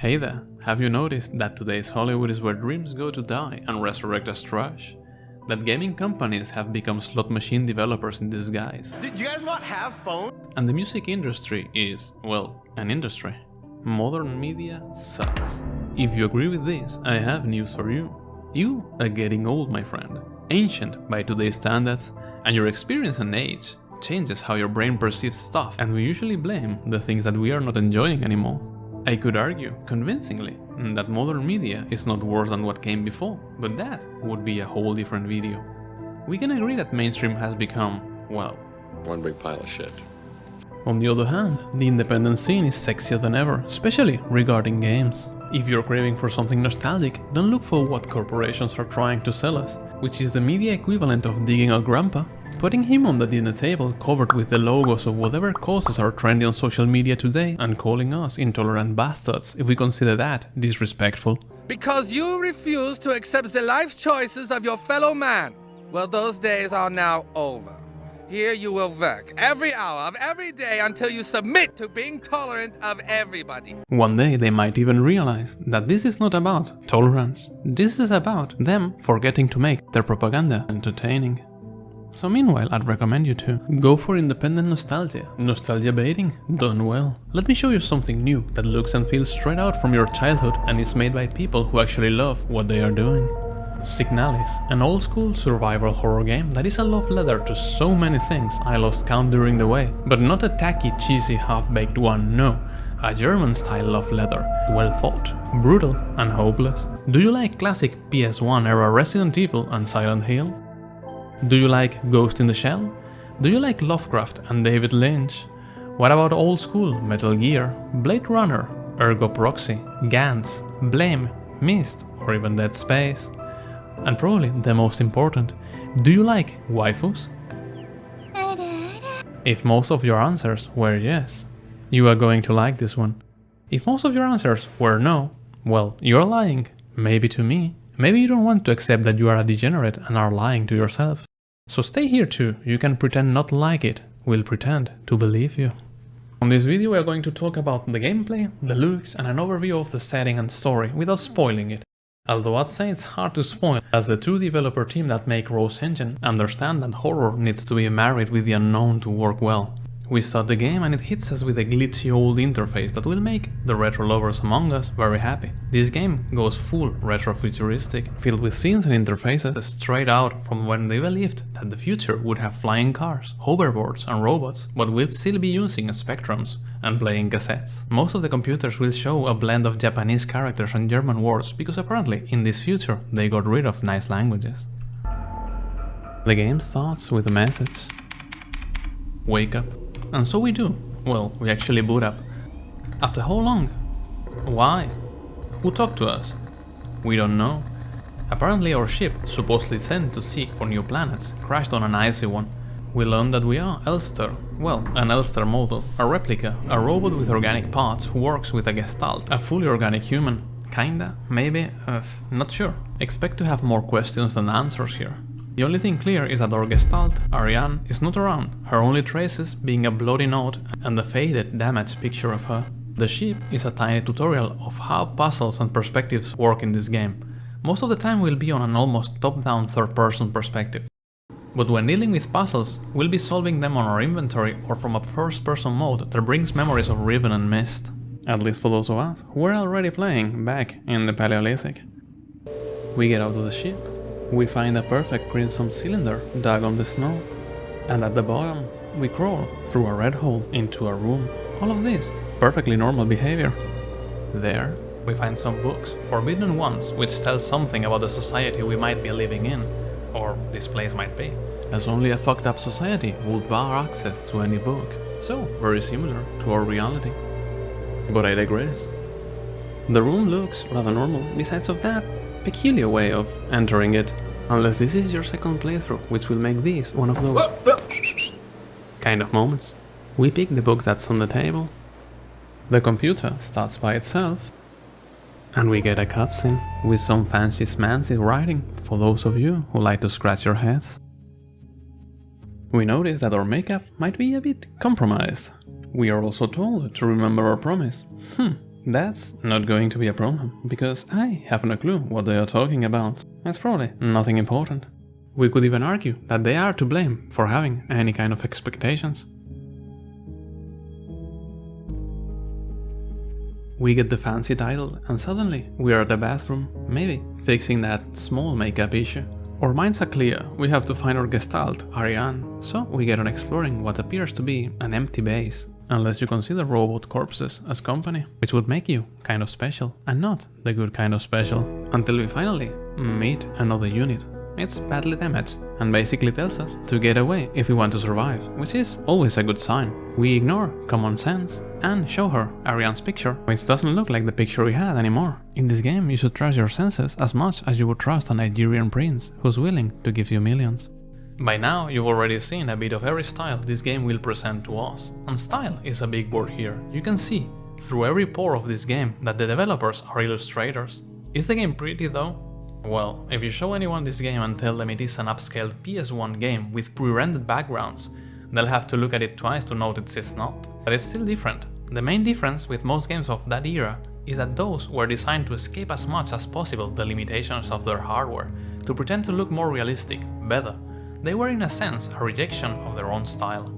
Hey there, have you noticed that today's Hollywood is where dreams go to die and resurrect as trash? That gaming companies have become slot machine developers in disguise. Do you guys not have phones? And the music industry is, well, an industry. Modern media sucks. If you agree with this, I have news for you. You are getting old, my friend. Ancient by today's standards, and your experience and age changes how your brain perceives stuff, and we usually blame the things that we are not enjoying anymore. I could argue, convincingly, that modern media is not worse than what came before, but that would be a whole different video. We can agree that mainstream has become, well, one big pile of shit. On the other hand, the independent scene is sexier than ever, especially regarding games. If you're craving for something nostalgic, don't look for what corporations are trying to sell us, which is the media equivalent of digging our grandpa, putting him on the dinner table covered with the logos of whatever causes are trendy on social media today, and calling us intolerant bastards if we consider that disrespectful. Because you refuse to accept the life choices of your fellow man. Well, those days are now over. Here you will work every hour of every day until you submit to being tolerant of everybody. One day they might even realize that this is not about tolerance. This is about them forgetting to make their propaganda entertaining. So meanwhile, I'd recommend you to go for independent nostalgia. Nostalgia baiting? Done well. Let me show you something new that looks and feels straight out from your childhood and is made by people who actually love what they are doing. Signalis, an old-school survival horror game that is a love letter to so many things I lost count during the way. But not a tacky, cheesy, half-baked one, no. A German-style love letter, well thought, brutal and hopeless. Do you like classic PS1 era Resident Evil and Silent Hill? Do you like Ghost in the Shell? Do you like Lovecraft and David Lynch? What about old-school Metal Gear, Blade Runner, Ergo Proxy, Gantz, Blame, Myst, or even Dead Space? And probably the most important, do you like waifus? If most of your answers were yes, you are going to like this one. If most of your answers were no, well, you're lying. Maybe to me. Maybe you don't want to accept that you are a degenerate and are lying to yourself. So stay here too, you can pretend not to like it, we'll pretend to believe you. On this video we are going to talk about the gameplay, the looks and an overview of the setting and story without spoiling it. Although I'd say it's hard to spoil, as the two developer team that make Rose Engine understand that horror needs to be married with the unknown to work well. We start the game and it hits us with a glitchy old interface that will make the retro lovers among us very happy. This game goes full retro-futuristic, filled with scenes and interfaces straight out from when they believed that the future would have flying cars, hoverboards and robots, but will still be using spectrums and playing cassettes. Most of the computers will show a blend of Japanese characters and German words because apparently in this future they got rid of nice languages. The game starts with a message. Wake up. And so we do. Well, we actually boot up. After how long? Why? Who talked to us? We don't know. Apparently our ship, supposedly sent to seek for new planets, crashed on an icy one. We learn that we are Elster. Well, an Elster model, a replica, a robot with organic parts who works with a gestalt, a fully organic human. Kinda? Maybe? Not sure. Expect to have more questions than answers here. The only thing clear is that our gestalt, Ariane, is not around, her only traces being a bloody note and the faded, damaged picture of her. The ship is a tiny tutorial of how puzzles and perspectives work in this game. Most of the time we'll be on an almost top-down third-person perspective. But when dealing with puzzles, we'll be solving them on our inventory or from a first-person mode that brings memories of Riven and Mist. At least for those of us who were already playing back in the Paleolithic. We get out of the ship. We find a perfect crimson cylinder dug on the snow, and at the bottom we crawl through a red hole into a room. All of this perfectly normal behavior. There we find some books, forbidden ones, which tell something about the society we might be living in, or this place might be, as only a fucked up society would bar access to any book, so very similar to our reality. But I digress. The room looks rather normal, besides of that peculiar way of entering it, unless this is your second playthrough, which will make this one of those kind of moments. We pick the book that's on the table, the computer starts by itself, and we get a cutscene with some fancy schmancy writing for those of you who like to scratch your heads. We notice that our makeup might be a bit compromised. We are also told to remember our promise. That's not going to be a problem, because I have no clue what they are talking about. It's probably nothing important. We could even argue that they are to blame for having any kind of expectations. We get the fancy title and suddenly we are at the bathroom, maybe fixing that small makeup issue. Our minds are clear, we have to find our gestalt, Ariane, so we get on exploring what appears to be an empty base. Unless you consider robot corpses as company, which would make you kind of special, and not the good kind of special. Until we finally meet another unit. It's badly damaged, and basically tells us to get away if we want to survive, which is always a good sign. We ignore common sense and show her Ariane's picture, which doesn't look like the picture we had anymore. In this game you should trust your senses as much as you would trust a Nigerian prince who's willing to give you millions. By now you've already seen a bit of every style this game will present to us, and style is a big word here. You can see through every pore of this game that the developers are illustrators. Is the game pretty though? Well, if you show anyone this game and tell them it is an upscaled PS1 game with pre-rendered backgrounds, they'll have to look at it twice to notice it's not. But it's still different. The main difference with most games of that era is that those were designed to escape as much as possible the limitations of their hardware, to pretend to look more realistic, better. They were in a sense a rejection of their own style.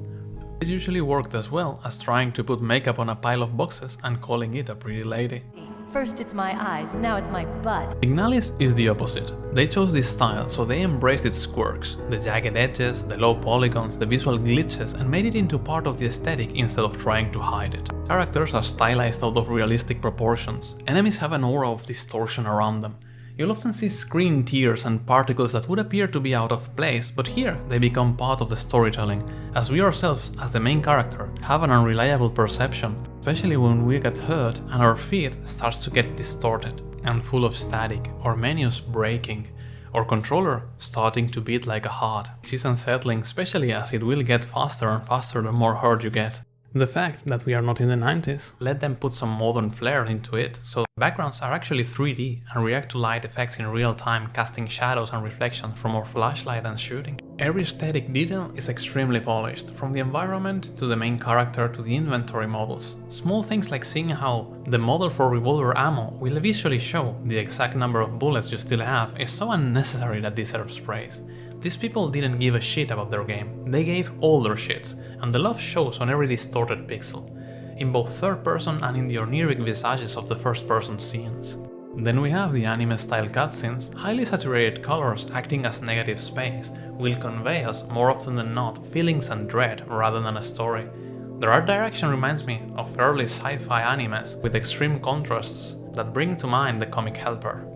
This usually worked as well as trying to put makeup on a pile of boxes and calling it a pretty lady. First it's my eyes, now it's my butt. Signalis is the opposite. They chose this style, so they embraced its quirks, the jagged edges, the low polygons, the visual glitches, and made it into part of the aesthetic instead of trying to hide it. Characters are stylized out of realistic proportions. Enemies have an aura of distortion around them. You'll often see screen tears and particles that would appear to be out of place, but here they become part of the storytelling, as we ourselves, as the main character, have an unreliable perception, especially when we get hurt and our feet starts to get distorted and full of static, or menus breaking, or controller starting to beat like a heart, which is unsettling, especially as it will get faster and faster the more hurt you get. The fact that we are not in the 90s let them put some modern flair into it, so backgrounds are actually 3D and react to light effects in real time, casting shadows and reflections from our flashlight and shooting. Every aesthetic detail is extremely polished, from the environment to the main character to the inventory models. Small things like seeing how the model for revolver ammo will visually show the exact number of bullets you still have is so unnecessary that deserves praise. These people didn't give a shit about their game, they gave all their shits, and the love shows on every distorted pixel, in both third person and in the oniric visages of the first person scenes. Then we have the anime-style cutscenes. Highly saturated colors acting as negative space will convey us more often than not feelings and dread rather than a story. Their art direction reminds me of early sci-fi animes with extreme contrasts that bring to mind the comic Helper.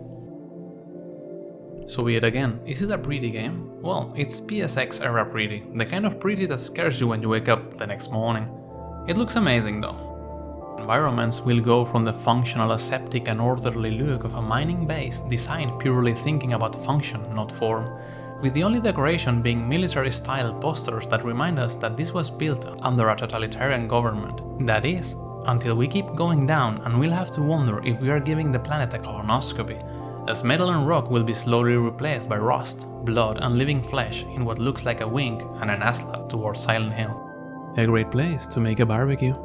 So yet again, is it a pretty game? Well, it's PSX era pretty, the kind of pretty that scares you when you wake up the next morning. It looks amazing though. Environments will go from the functional, aseptic and orderly look of a mining base designed purely thinking about function, not form, with the only decoration being military-style posters that remind us that this was built under a totalitarian government. That is, until we keep going down and we'll have to wonder if we are giving the planet a colonoscopy, as metal and rock will be slowly replaced by rust, blood and living flesh in what looks like a wink and an aslat towards Silent Hill. A great place to make a barbecue.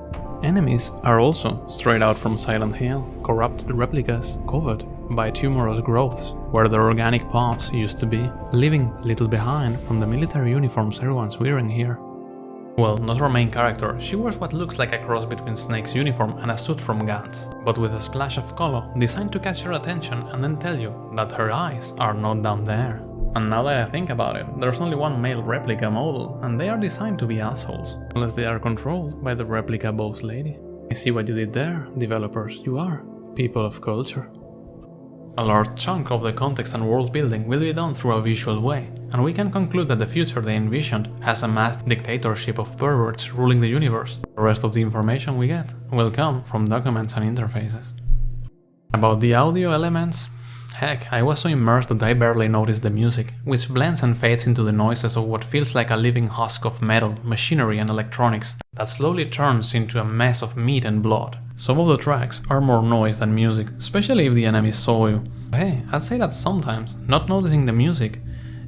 Enemies are also straight out from Silent Hill, corrupted replicas covered by tumorous growths where their organic parts used to be, leaving little behind from the military uniforms everyone's wearing here. Well, not our main character, she wears what looks like a cross between Snake's uniform and a suit from Gantz, but with a splash of color designed to catch your attention and then tell you that her eyes are not down there. And now that I think about it, there's only one male replica model, and they are designed to be assholes, unless they are controlled by the replica boss lady. I see what you did there, developers, you are people of culture. A large chunk of the context and world building will be done through a visual way, and we can conclude that the future they envisioned has a mass dictatorship of perverts ruling the universe. The rest of the information we get will come from documents and interfaces. About the audio elements, heck, I was so immersed that I barely noticed the music, which blends and fades into the noises of what feels like a living husk of metal, machinery and electronics that slowly turns into a mess of meat and blood. Some of the tracks are more noise than music, especially if the enemies saw you. But hey, I'd say that sometimes not noticing the music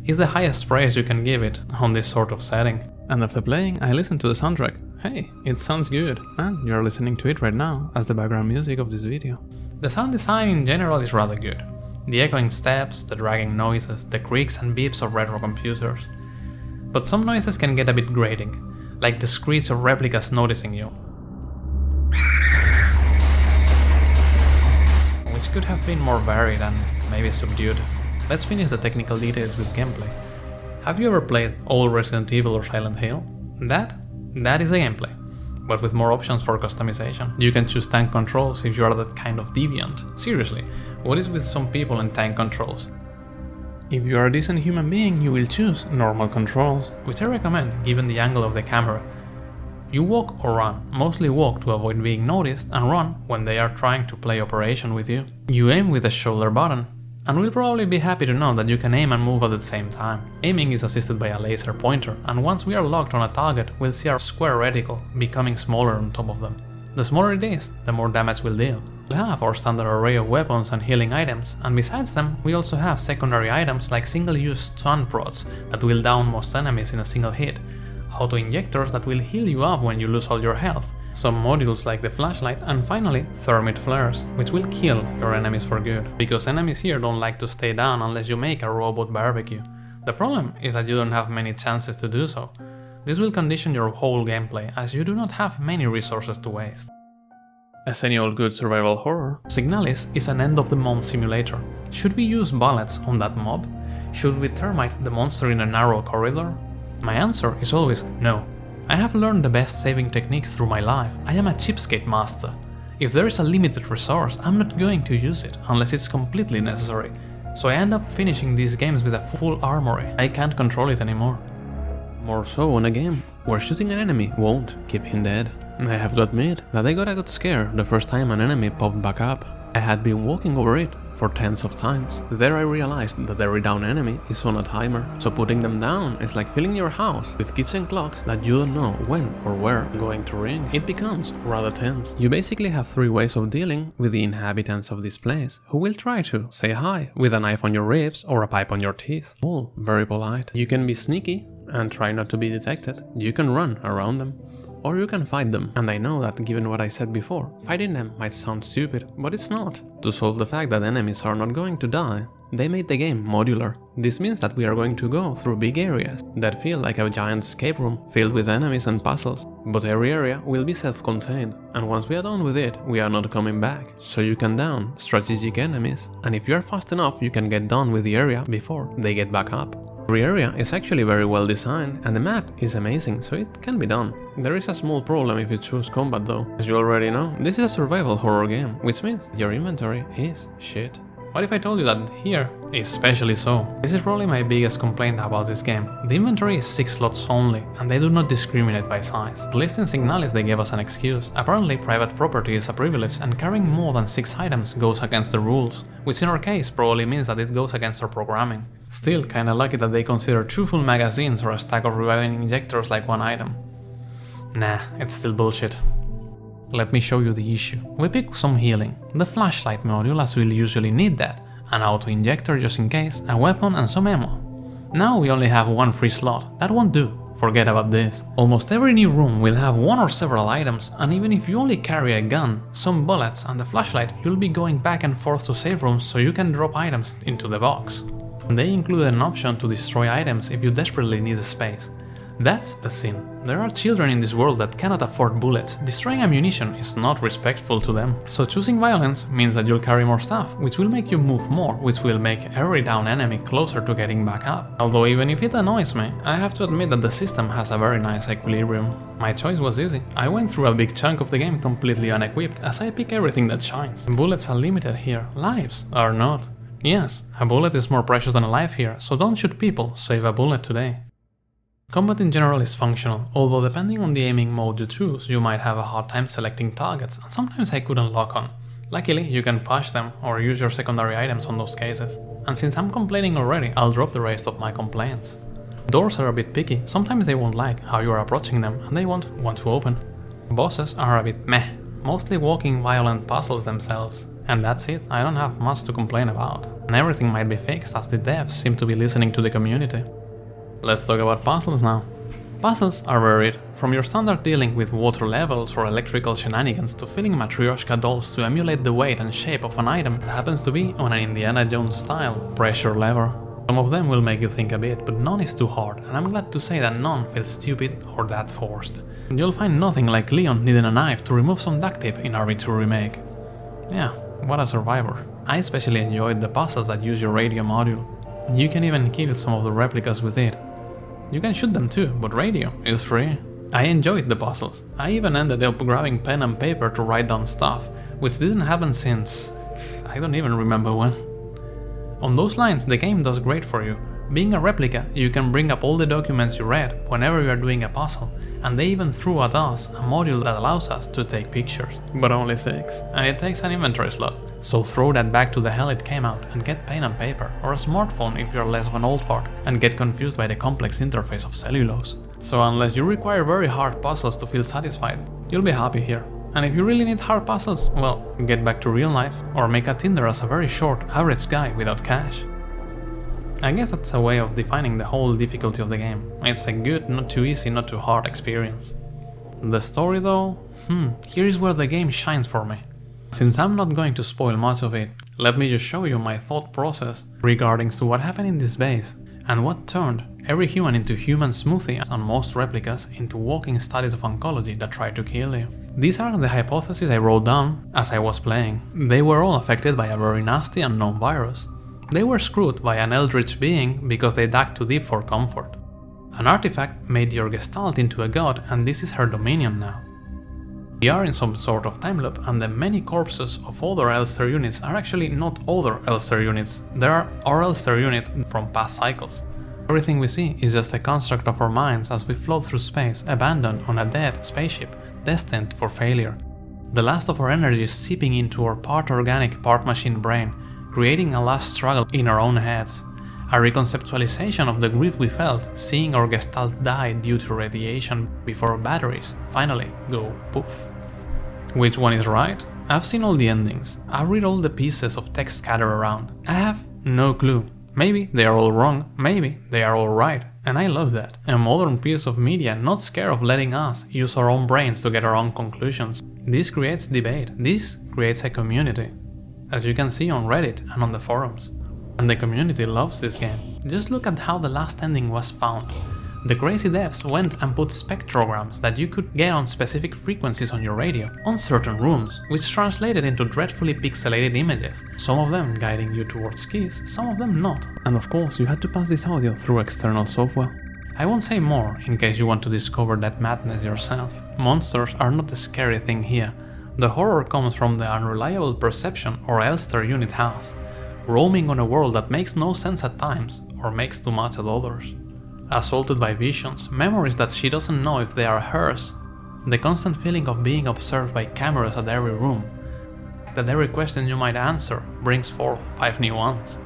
is the highest praise you can give it on this sort of setting. And after playing, I listened to the soundtrack, Hey, it sounds good, and you're listening to it right now as the background music of this video. The sound design in general is rather good. The echoing steps, the dragging noises, the creaks and beeps of retro computers. But some noises can get a bit grating, like the screech of replicas noticing you. Which could have been more varied and maybe subdued. Let's finish the technical details with gameplay. Have you ever played old Resident Evil or Silent Hill? That is a gameplay, but with more options for customization. You can choose tank controls if you are that kind of deviant. Seriously, what is with some people and tank controls? If you are a decent human being, you will choose normal controls, which I recommend given the angle of the camera. You walk or run, mostly walk to avoid being noticed, and run when they are trying to play operation with you. You aim with the shoulder button, and will probably be happy to know that you can aim and move at the same time. Aiming is assisted by a laser pointer, and once we are locked on a target, we'll see our square reticle becoming smaller on top of them. The smaller it is, the more damage we'll deal. We'll have our standard array of weapons and healing items, and besides them, we also have secondary items like single-use stun prods that will down most enemies in a single hit, auto-injectors that will heal you up when you lose all your health, some modules like the flashlight, and finally thermite flares, which will kill your enemies for good, because enemies here don't like to stay down unless you make a robot barbecue. The problem is that you don't have many chances to do so. This will condition your whole gameplay, as you do not have many resources to waste. As any old good survival horror, Signalis is an end-of-the-month simulator. Should we use bullets on that mob? Should we termite the monster in a narrow corridor? My answer is always no. I have learned the best saving techniques through my life. I am a cheapskate master. If there is a limited resource, I'm not going to use it unless it's completely necessary. So I end up finishing these games with a full armory. I can't control it anymore. More so in a game where shooting an enemy won't keep him dead. I have to admit that I got a good scare the first time an enemy popped back up. I had been walking over it for tens of times. There I realized that every down enemy is on a timer, so putting them down is like filling your house with kitchen clocks that you don't know when or where going to ring. It becomes rather tense. You basically have 3 ways of dealing with the inhabitants of this place, who will try to say hi with a knife on your ribs or a pipe on your teeth. All very polite. You can be sneaky and try not to be detected. You can run around them, or you can fight them. And I know that given what I said before, fighting them might sound stupid, but it's not. To solve the fact that enemies are not going to die, they made the game modular. This means that we are going to go through big areas that feel like a giant escape room filled with enemies and puzzles, but every area will be self-contained, and once we are done with it, we are not coming back. So you can down strategic enemies, and if you are fast enough, you can get done with the area before they get back up. Every area is actually very well designed, and the map is amazing, so it can be done. There is a small problem if you choose combat though. As you already know, this is a survival horror game, which means your inventory is shit. What if I told you that here is especially so? This is probably my biggest complaint about this game. The inventory is 6 slots only, and they do not discriminate by size. At least in Signalis they gave us an excuse. Apparently private property is a privilege, and carrying more than 6 items goes against the rules, which in our case probably means that it goes against our programming. Still, kinda lucky that they consider 2 full magazines or a stack of reviving injectors like 1 item. Nah, it's still bullshit. Let me show you the issue. We pick some healing, the flashlight module as we'll usually need that, an auto-injector just in case, a weapon and some ammo. Now we only have 1 free slot, that won't do, forget about this. Almost every new room will have 1 or several items, and even if you only carry a gun, some bullets and the flashlight, you'll be going back and forth to save rooms so you can drop items into the box. They included an option to destroy items if you desperately need space. That's a sin. There are children in this world that cannot afford bullets. Destroying ammunition is not respectful to them. So choosing violence means that you'll carry more stuff, which will make you move more, which will make every down enemy closer to getting back up. Although even if it annoys me, I have to admit that the system has a very nice equilibrium. My choice was easy. I went through a big chunk of the game completely unequipped, as I pick everything that shines. Bullets are limited here, lives are not. Yes, a bullet is more precious than a life here, so don't shoot people, save a bullet today. Combat in general is functional, although depending on the aiming mode you choose, you might have a hard time selecting targets, and sometimes I couldn't lock on. Luckily, you can push them or use your secondary items on those cases. And since I'm complaining already, I'll drop the rest of my complaints. Doors are a bit picky, sometimes they won't like how you are approaching them and they won't want to open. Bosses are a bit meh, mostly walking violent puzzles themselves. And that's it, I don't have much to complain about. And everything might be fixed as the devs seem to be listening to the community. Let's talk about puzzles now. Puzzles are varied, from your standard dealing with water levels or electrical shenanigans to filling Matryoshka dolls to emulate the weight and shape of an item that happens to be on an Indiana Jones style pressure lever. Some of them will make you think a bit, but none is too hard, and I'm glad to say that none feels stupid or that forced. You'll find nothing like Leon needing a knife to remove some duct tape in RE2 Remake. Yeah, what a survivor. I especially enjoyed the puzzles that use your radio module. You can even kill some of the replicas with it. You can shoot them too, but radio is free. I enjoyed the puzzles. I even ended up grabbing pen and paper to write down stuff, which didn't happen since... I don't even remember when. On those lines, the game does great for you. Being a replica, you can bring up all the documents you read whenever you are doing a puzzle, and they even threw at us a module that allows us to take pictures. But only 6. And it takes an inventory slot, so throw that back to the hell it came out and get pen and paper, or a smartphone if you're less of an old fart and get confused by the complex interface of cellulose. So unless you require very hard puzzles to feel satisfied, you'll be happy here. And if you really need hard puzzles, well, get back to real life, or make a Tinder as a very short, average guy without cash. I guess that's a way of defining the whole difficulty of the game. It's a good, not too easy, not too hard experience. The story though? Here is where the game shines for me. Since I'm not going to spoil much of it, let me just show you my thought process regarding to what happened in this base, and what turned every human into human smoothie and most replicas into walking studies of oncology that try to kill you. These are the hypotheses I wrote down as I was playing. They were all affected by a very nasty unknown virus. They were screwed by an eldritch being because they dug too deep for comfort. An artifact made your Gestalt into a god, and this is her dominion now. We are in some sort of time loop, and the many corpses of other Elster units are actually not other Elster units. They are our Elster unit from past cycles. Everything we see is just a construct of our minds as we float through space, abandoned on a dead spaceship, destined for failure. The last of our energy is seeping into our part organic, part machine brain, creating a last struggle in our own heads. A reconceptualization of the grief we felt seeing our Gestalt die due to radiation before batteries finally go poof. Which one is right? I've seen all the endings. I've read all the pieces of text scattered around. I have no clue. Maybe they are all wrong, maybe they are all right, and I love that. A modern piece of media not scared of letting us use our own brains to get our own conclusions. This creates debate, this creates a community, as you can see on Reddit and on the forums. And the community loves this game. Just look at how the last ending was found. The crazy devs went and put spectrograms that you could get on specific frequencies on your radio, on certain rooms, which translated into dreadfully pixelated images, some of them guiding you towards keys, some of them not. And of course you had to pass this audio through external software. I won't say more in case you want to discover that madness yourself. Monsters are not the scary thing here. The horror comes from the unreliable perception our Elster unit has, roaming on a world that makes no sense at times, or makes too much at others. Assaulted by visions, memories that she doesn't know if they are hers, the constant feeling of being observed by cameras at every room, that every question you might answer brings forth 5 new ones.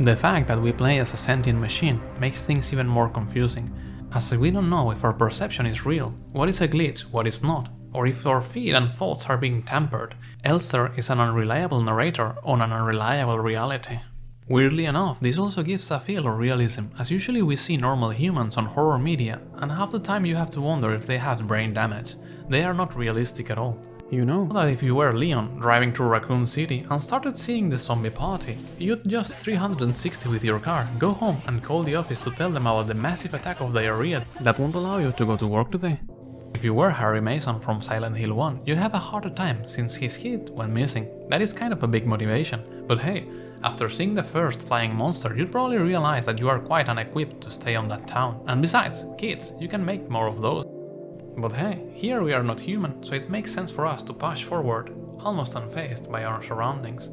The fact that we play as a sentient machine makes things even more confusing, as we don't know if our perception is real, what is a glitch, what is not, or if our feet and thoughts are being tampered. Elster is an unreliable narrator on an unreliable reality. Weirdly enough, this also gives a feel of realism, as usually we see normal humans on horror media, and half the time you have to wonder if they have brain damage. They are not realistic at all. You know that if you were Leon, driving through Raccoon City and started seeing the zombie party, you'd just 360 with your car, go home and call the office to tell them about the massive attack of diarrhea that won't allow you to go to work today. If you were Harry Mason from Silent Hill 1, you'd have a harder time since his kid went missing. That is kind of a big motivation, but hey, after seeing the first flying monster, you'd probably realize that you are quite unequipped to stay on that town. And besides, kids, you can make more of those. But hey, here we are not human, so it makes sense for us to push forward, almost unfazed by our surroundings.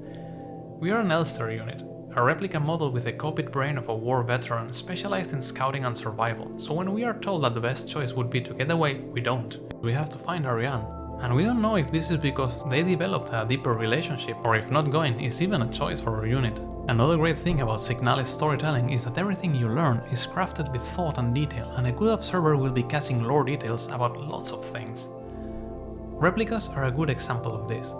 We are an Elster unit, a replica model with a copied brain of a war veteran specialized in scouting and survival, so when we are told that the best choice would be to get away, we don't. We have to find Ariane. And we don't know if this is because they developed a deeper relationship, or if not going is even a choice for our unit. Another great thing about Signalis storytelling is that everything you learn is crafted with thought and detail, and a good observer will be catching lore details about lots of things. Replicas are a good example of this.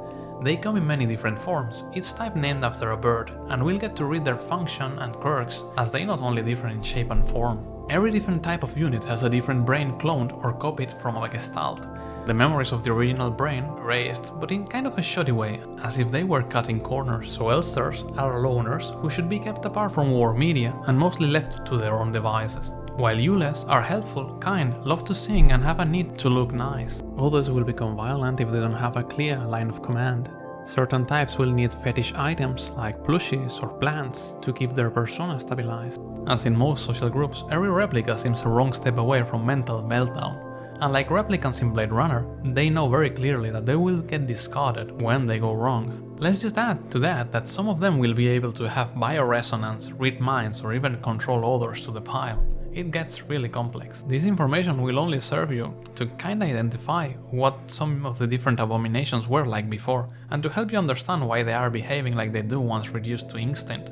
They come in many different forms, each type named after a bird, and we'll get to read their function and quirks, as they not only differ in shape and form. Every different type of unit has a different brain cloned or copied from a gestalt. The memories of the original brain erased, but in kind of a shoddy way, as if they were cutting corners, so Elsters are loners who should be kept apart from war media and mostly left to their own devices. While Yules are helpful, kind, love to sing and have a need to look nice. Others will become violent if they don't have a clear line of command. Certain types will need fetish items like plushies or plants to keep their persona stabilized. As in most social groups, every replica seems a wrong step away from mental meltdown. Unlike replicants in Blade Runner, they know very clearly that they will get discarded when they go wrong. Let's just add to that some of them will be able to have bioresonance, read minds, or even control others to the pile. It gets really complex. This information will only serve you to kinda identify what some of the different abominations were like before, and to help you understand why they are behaving like they do once reduced to instinct.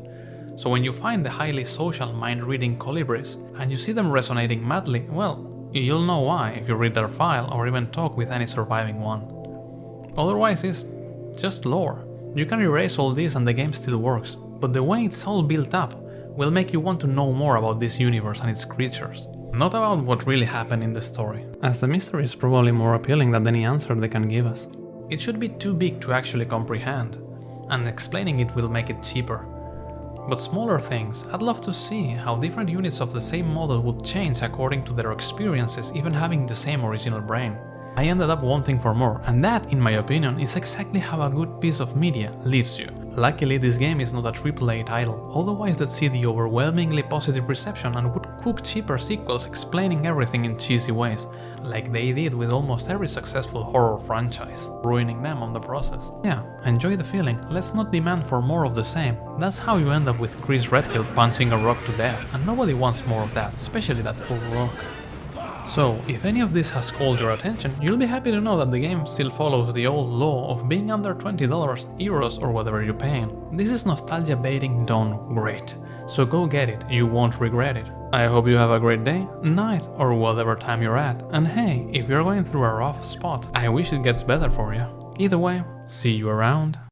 So when you find the highly social mind-reading colibris, and you see them resonating madly, well, you'll know why if you read their file or even talk with any surviving one. Otherwise it's just lore. You can erase all this and the game still works, but the way it's all built up will make you want to know more about this universe and its creatures. Not about what really happened in the story, as the mystery is probably more appealing than any answer they can give us. It should be too big to actually comprehend, and explaining it will make it cheaper. But smaller things, I'd love to see how different units of the same model would change according to their experiences, even having the same original brain. I ended up wanting for more, and that, in my opinion, is exactly how a good piece of media leaves you. Luckily, this game is not a AAA title, otherwise they'd see the overwhelmingly positive reception and would cook cheaper sequels explaining everything in cheesy ways, like they did with almost every successful horror franchise, ruining them on the process. Yeah, enjoy the feeling, let's not demand for more of the same. That's how you end up with Chris Redfield punching a rock to death, and nobody wants more of that, especially that full rock. So, if any of this has called your attention, you'll be happy to know that the game still follows the old law of being under $20, euros or whatever you're paying. This is nostalgia baiting done great, so go get it, you won't regret it. I hope you have a great day, night, or whatever time you're at, and hey, if you're going through a rough spot, I wish it gets better for you. Either way, see you around.